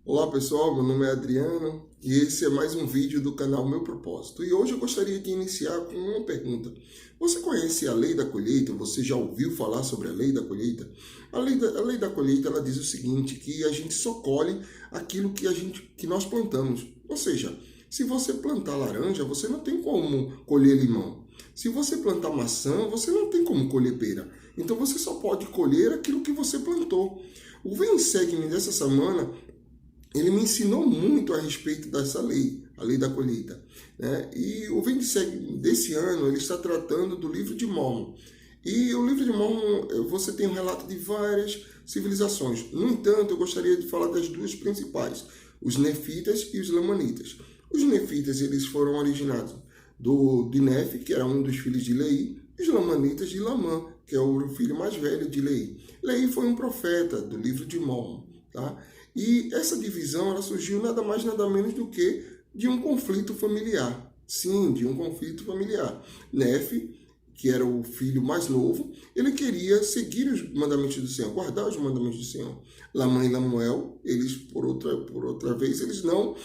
Olá pessoal, meu nome é Adriano e esse é mais um vídeo do canal Meu Propósito. E hoje eu gostaria de iniciar com uma pergunta. Você conhece a lei da colheita? Você já ouviu falar sobre a lei da colheita? A lei da colheita ela diz o seguinte, que a gente só colhe aquilo que nós plantamos. Ou seja, se você plantar laranja, você não tem como colher limão. Se você plantar maçã, você não tem como colher pera. Então você só pode colher aquilo que você plantou. O Vem e Segue-me dessa semana ele me ensinou muito a respeito dessa lei, a lei da colheita. Né? E o Vem e Segue desse ano, ele está tratando do livro de Mórmon. E o livro de Mórmon, você tem um relato de várias civilizações. No entanto, eu gostaria de falar das duas principais, os Nefitas e os Lamanitas. Os Nefitas, eles foram originados de Nefe, que era um dos filhos de Lei, e os Lamanitas de Lamã, que é o filho mais velho de Lei. Lei foi um profeta do livro de Mórmon. Tá? E essa divisão ela surgiu nada mais nada menos do que de um conflito familiar. Sim, de um conflito familiar. Nefe, que era o filho mais novo, ele queria seguir os mandamentos do Senhor, guardar os mandamentos do Senhor. Lamã e Lamuel, eles, por outra vez, eles não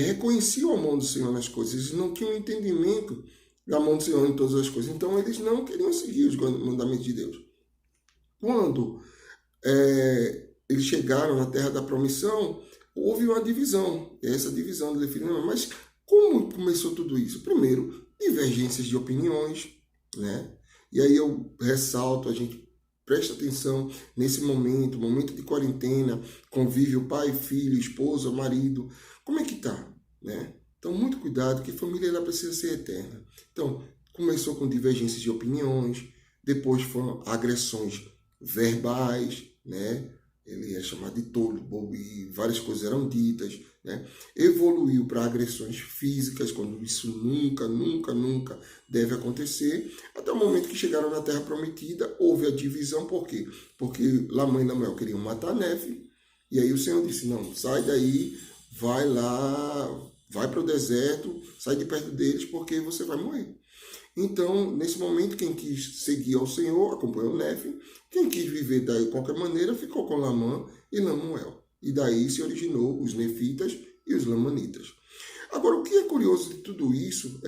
reconheciam a mão do Senhor nas coisas, eles não tinham entendimento da mão do Senhor em todas as coisas. Então, eles não queriam seguir os mandamentos de Deus. Quando eles chegaram na terra da promissão, houve uma divisão, essa divisão de Lefilim. Mas como começou tudo isso? Primeiro, divergências de opiniões, né? E aí eu ressalto, a gente presta atenção nesse momento de quarentena, convívio pai, filho, esposa, marido, como é que tá, né? Então, muito cuidado, que família ela precisa ser eterna. Então, começou com divergências de opiniões, depois foram agressões verbais, né? Ele é chamado de tolo, bobo, e várias coisas eram ditas, né? Evoluiu para agressões físicas, quando isso nunca deve acontecer, até o momento que chegaram na Terra Prometida, houve a divisão, por quê? Porque Lamã e Lamuel queriam matar Nefe, e aí o Senhor disse, não, sai daí, vai lá, vai para o deserto, sai de perto deles, porque você vai morrer. Então, nesse momento, quem quis seguir ao Senhor acompanhou Nefe, quem quis viver de qualquer maneira ficou com Lamã e Lamuel. E daí se originou os Nefitas e os Lamanitas. Agora, o que é curioso de tudo isso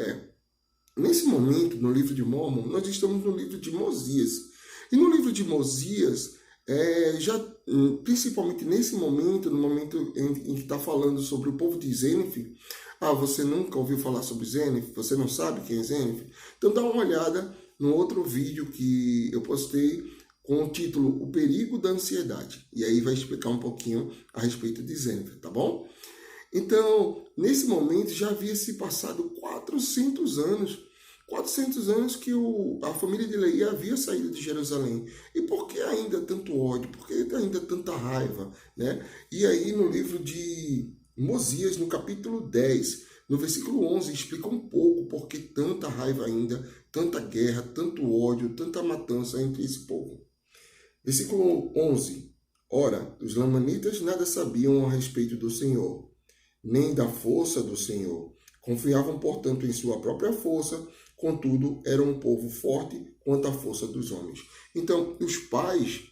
nesse momento, no livro de Mórmon, nós estamos no livro de Mosias. E no livro de Mosias, principalmente nesse momento, no momento em que está falando sobre o povo de Zénif, você nunca ouviu falar sobre Zénif? Você não sabe quem é Zénif? Então dá uma olhada no outro vídeo que eu postei com o título O Perigo da Ansiedade. E aí vai explicar um pouquinho a respeito de Zénif, tá bom? Então, nesse momento já havia se passado 400 anos. 400 anos que a família de Leí havia saído de Jerusalém. E por que ainda tanto ódio? Por que ainda tanta raiva? Né? E aí no livro de Mosias, no capítulo 10, no versículo 11, explica um pouco por que tanta raiva ainda, tanta guerra, tanto ódio, tanta matança entre esse povo. Versículo 11. Ora, os lamanitas nada sabiam a respeito do Senhor, nem da força do Senhor. Confiavam, portanto, em sua própria força, contudo, eram um povo forte quanto à força dos homens. Então, os pais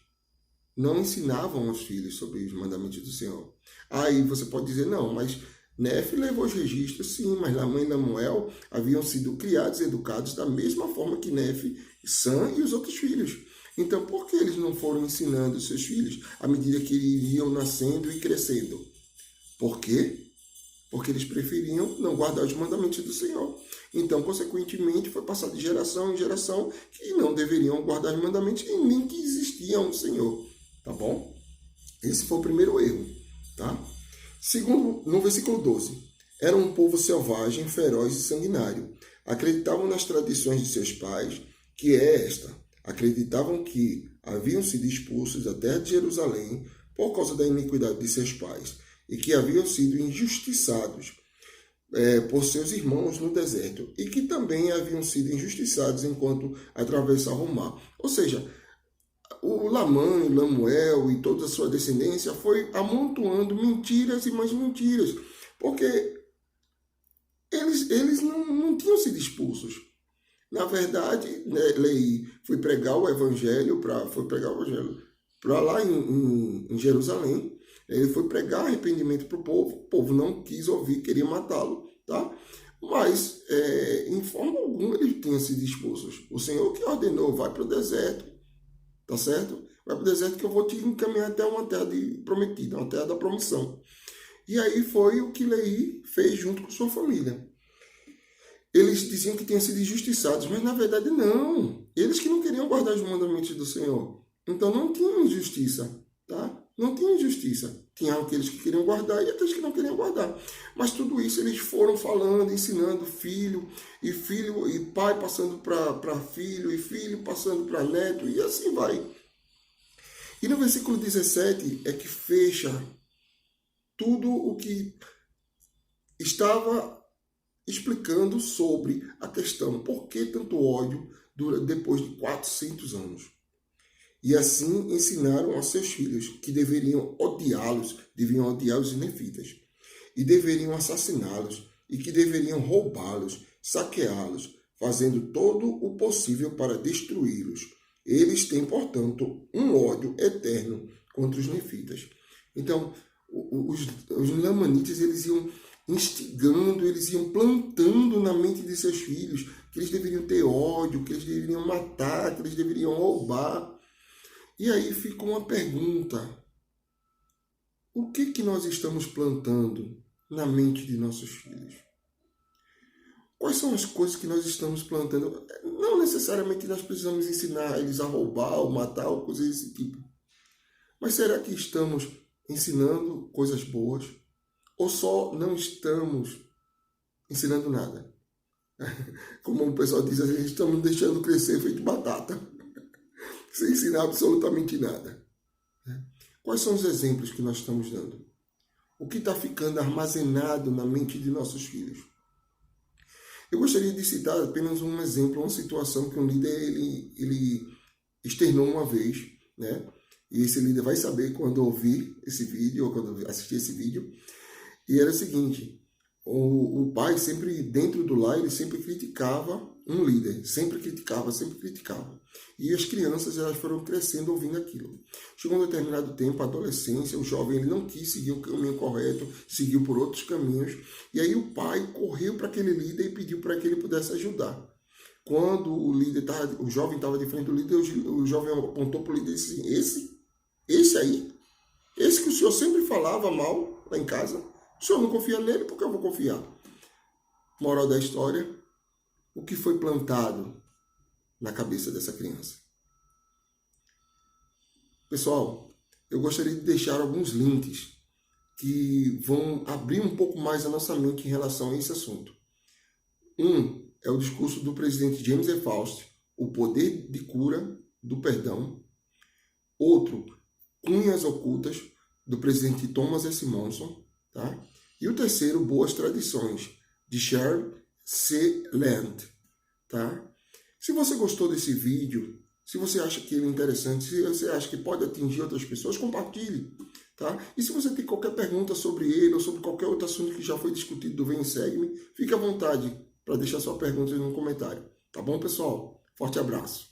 não ensinavam aos filhos sobre os mandamentos do Senhor. Aí você pode dizer, não, mas Nefe levou os registros, sim, mas Lamã e Lamuel haviam sido criados e educados da mesma forma que Nefe, Sam e os outros filhos. Então, por que eles não foram ensinando os seus filhos à medida que iriam nascendo e crescendo? Por quê? Porque eles preferiam não guardar os mandamentos do Senhor. Então, consequentemente, foi passado de geração em geração que não deveriam guardar os mandamentos e nem que existia um Senhor. Tá bom? Esse foi o primeiro erro. Tá? Segundo, no versículo 12. Era um povo selvagem, feroz e sanguinário. Acreditavam nas tradições de seus pais, que é esta. Acreditavam que haviam sido expulsos da terra de Jerusalém por causa da iniquidade de seus pais e que haviam sido injustiçados por seus irmãos no deserto e que também haviam sido injustiçados enquanto atravessavam o mar. Ou seja, o Lamã, Lamuel e toda a sua descendência foi amontoando mentiras e mais mentiras, porque eles não tinham sido expulsos. Na verdade, Leí foi pregar o evangelho para lá em Jerusalém, Ele foi pregar arrependimento para o povo não quis ouvir, queria matá-lo, tá? Mas, em forma alguma, ele tinha sido expulsos. O Senhor que ordenou, vai para o deserto, tá certo? Vai para o deserto que eu vou te encaminhar até uma terra prometida, uma terra da promissão. E aí foi o que Leí fez junto com sua família. Eles diziam que tinham sido injustiçados, mas na verdade não. Eles que não queriam guardar os mandamentos do Senhor. Então não tinha injustiça, tá? Não tinha injustiça. Tinha aqueles que queriam guardar e aqueles que não queriam guardar. Mas tudo isso eles foram falando, ensinando filho e pai passando para filho e filho passando para neto e assim vai. E no versículo 17 é que fecha tudo o que estava explicando sobre a questão por que tanto ódio depois de 400 anos. E assim ensinaram aos seus filhos que deveriam odiar os nefitas, e deveriam assassiná-los, e que deveriam roubá-los, saqueá-los, fazendo todo o possível para destruí-los. Eles têm, portanto, um ódio eterno contra os nefitas. Então, os lamanitas, eles iam instigando, eles iam plantando na mente de seus filhos que eles deveriam ter ódio, que eles deveriam matar, que eles deveriam roubar. E aí fica uma pergunta: o que nós estamos plantando na mente de nossos filhos? Quais são as coisas que nós estamos plantando? Não necessariamente nós precisamos ensinar eles a roubar ou matar ou coisas desse tipo. Mas será que estamos ensinando coisas boas? Ou só não estamos ensinando nada? Como o pessoal diz, a gente estamos deixando crescer feito batata, sem ensinar absolutamente nada. Quais são os exemplos que nós estamos dando? O que está ficando armazenado na mente de nossos filhos? Eu gostaria de citar apenas um exemplo, uma situação que um líder ele externou uma vez, né? E esse líder vai saber quando ouvir esse vídeo ou quando assistir esse vídeo. E era o seguinte: o pai sempre, dentro do lar, ele sempre criticava um líder, sempre criticava. E as crianças, elas foram crescendo ouvindo aquilo. Chegou um determinado tempo, a adolescência, o jovem, ele não quis seguir o caminho correto, seguiu por outros caminhos. E aí o pai correu para aquele líder e pediu para que ele pudesse ajudar. Quando o jovem estava de frente do líder, o jovem apontou para o líder e disse assim: esse aí, esse que o senhor sempre falava mal lá em casa, o senhor não confia nele, por que eu vou confiar? Moral da história: o que foi plantado na cabeça dessa criança? Pessoal, eu gostaria de deixar alguns links que vão abrir um pouco mais a nossa mente em relação a esse assunto. Um é o discurso do presidente James E. Faust, O Poder de Cura do Perdão. Outro, Cunhas Ocultas, do presidente Thomas S. Monson. Tá? E o terceiro, Boas Tradições, de Charles C. Land. Tá? Se você gostou desse vídeo, se você acha que ele é interessante, se você acha que pode atingir outras pessoas, compartilhe. Tá? E se você tem qualquer pergunta sobre ele ou sobre qualquer outro assunto que já foi discutido do Vem e Segue-me, fique à vontade para deixar sua pergunta no comentário. Tá bom, pessoal? Forte abraço.